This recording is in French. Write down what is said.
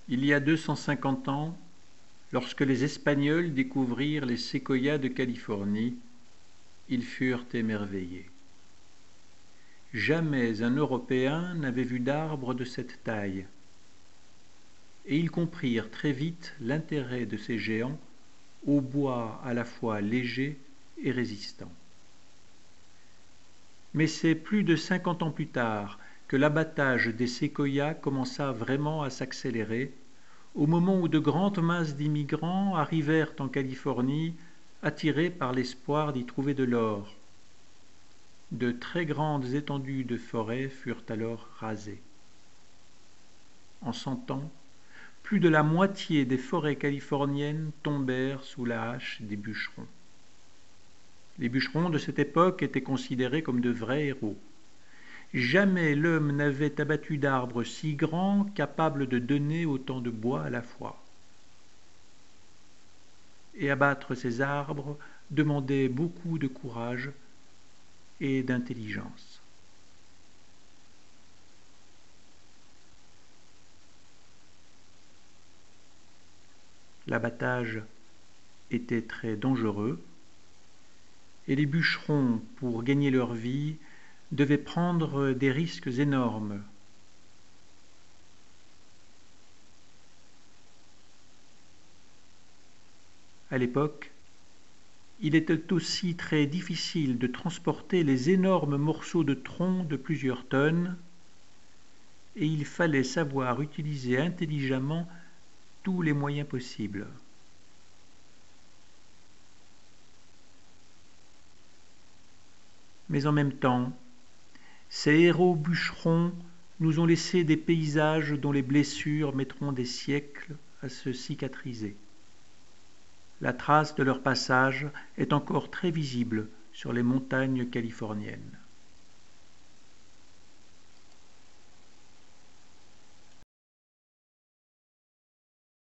Il y a 250 ans, lorsque les Espagnols découvrirent les séquoias de Californie, ils furent émerveillés. Jamais un Européen n'avait vu d'arbre de cette taille, et ils comprirent très vite l'intérêt de ces géants au bois à la fois léger et résistant. Mais c'est plus de 50 ans plus tard que l'abattage des séquoias commença vraiment à s'accélérer, au moment où de grandes masses d'immigrants arrivèrent en Californie, attirés par l'espoir d'y trouver de l'or. De très grandes étendues de forêt furent alors rasées. En 100 ans, plus de la moitié des forêts californiennes tombèrent sous la hache des bûcherons. Les bûcherons de cette époque étaient considérés comme de vrais héros. Jamais l'homme n'avait abattu d'arbres si grands capables de donner autant de bois à la fois. Et abattre ces arbres demandait beaucoup de courage et d'intelligence. L'abattage était très dangereux et les bûcherons, pour gagner leur vie, devaient prendre des risques énormes. À l'époque, il était aussi très difficile de transporter les énormes morceaux de tronc de plusieurs tonnes, et il fallait savoir utiliser intelligemment tous les moyens possibles. Mais en même temps, ces héros bûcherons nous ont laissé des paysages dont les blessures mettront des siècles à se cicatriser. La trace de leur passage est encore très visible sur les montagnes californiennes.